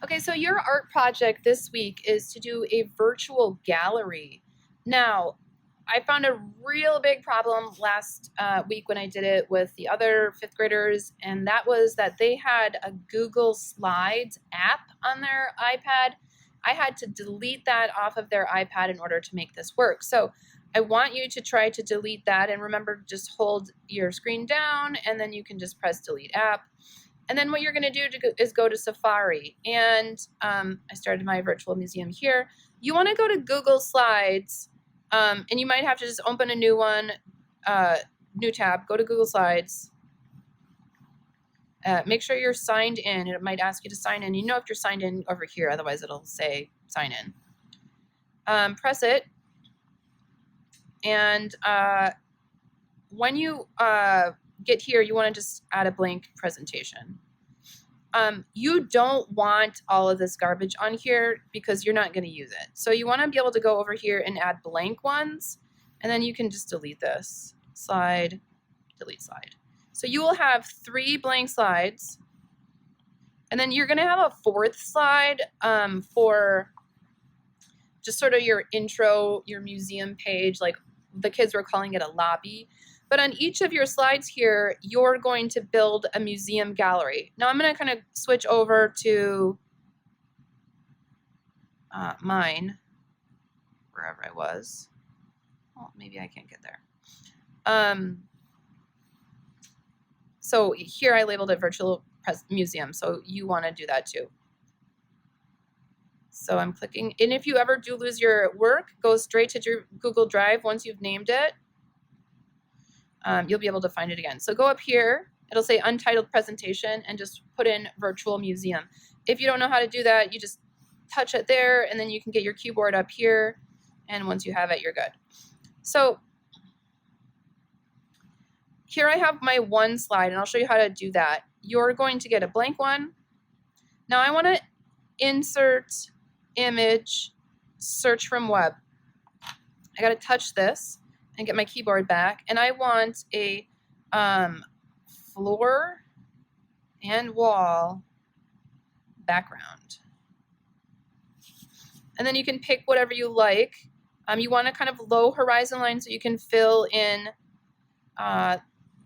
Okay, so your art project this week is to do a virtual gallery. Now, I found a real big problem last week when I did it with the other fifth graders, and that was that they had a Google Slides app on their iPad. I had to delete that off of their iPad in order to make this work. So I want you to try to delete that, and remember, just hold your screen down, and then you can just press delete app. And then what you're going to do is go to Safari. And I started my virtual museum here. You want to go to Google Slides, and you might have to just open a new one, new tab. Go to Google Slides. Make sure you're signed in. It might ask you to sign in. You know if you're signed in over here, otherwise it'll say sign in. Press it. And when you get here, you want to just add a blank presentation. You don't want all of this garbage on here because you're not going to use it. So you want to be able to go over here and add blank ones, and then you can just delete this. Slide, delete slide. So you will have 3 blank slides, and then you're going to have a 4th slide for just sort of your intro, your museum page, like the kids were calling it a lobby. But on each of your slides here, you're going to build a museum gallery. Now I'm going to kind of switch over to mine, wherever I was. Well, maybe I can't get there. So here I labeled it virtual museum, so you want to do that too. So I'm clicking, and if you ever do lose your work, go straight to your Google Drive once you've named it. You'll be able to find it again. So go up here, it'll say untitled presentation, and just put in virtual museum. If you don't know how to do that, you just touch it there, and then you can get your keyboard up here, and once you have it, you're good. So here I have my one slide, and I'll show you how to do that. You're going to get a blank one. Now I want to insert image, search from web. I got to touch this and get my keyboard back, and I want a floor and wall background. And then you can pick whatever you like. You want a kind of low horizon line so you can fill in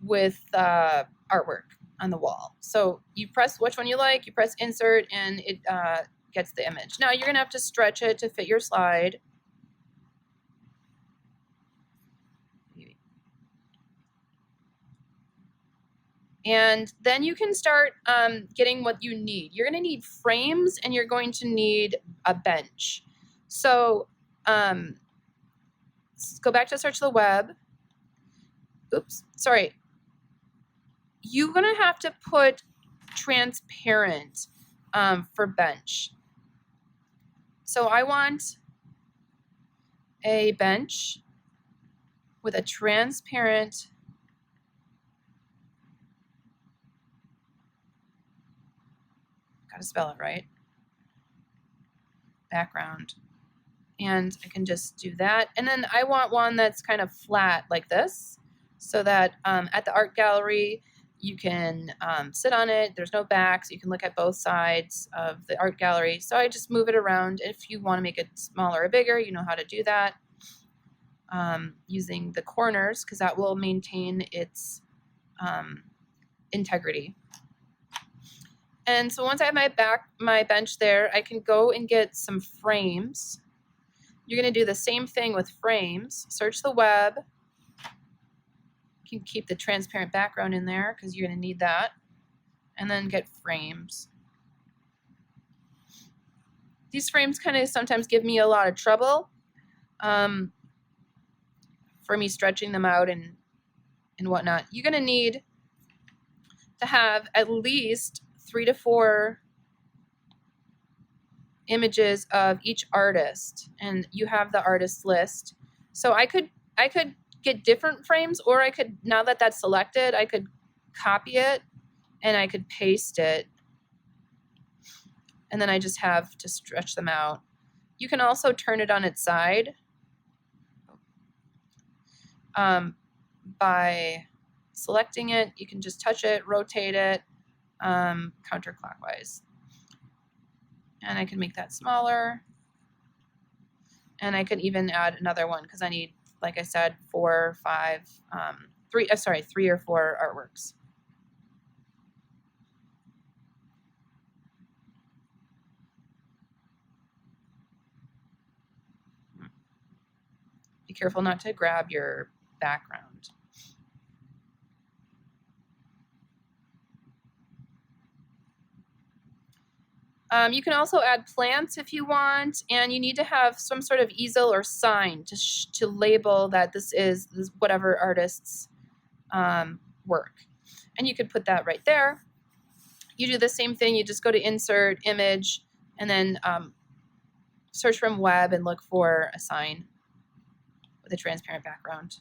with artwork on the wall. So you press which one you like, you press insert, and it gets the image. Now you're going to have to stretch it to fit your slide. And then you can start getting what you need. You're going to need frames, and you're going to need a bench. So go back to search the web. Oops, sorry. You're going to have to put transparent for bench. So I want a bench with a transparent gotta spell it right, background. And I can just do that. And then I want one that's kind of flat like this, so that at the art gallery, you can sit on it. There's no back, so you can look at both sides of the art gallery. So I just move it around. If you want to make it smaller or bigger, you know how to do that using the corners, because that will maintain its integrity. And so once I have my bench there, I can go and get some frames. You're going to do the same thing with frames. Search the web. You can keep the transparent background in there because you're going to need that. And then get frames. These frames kind of sometimes give me a lot of trouble for me stretching them out and whatnot. You're going to need to have at least 3 to 4 images of each artist, and you have the artist list. So I could get different frames, or I could, now that that's selected, I could copy it and I could paste it, and then I just have to stretch them out. You can also turn it on its side by selecting it. You can just touch it, rotate it counterclockwise. And I can make that smaller. And I could even add another one because I need, like I said, 4, 5, 3, sorry, 3 or 4 artworks. Be careful not to grab your background. You can also add plants if you want, and you need to have some sort of easel or sign to label that this is whatever artist's work. And you could put that right there. You do the same thing. You just go to Insert, Image, and then search from Web and look for a sign with a transparent background.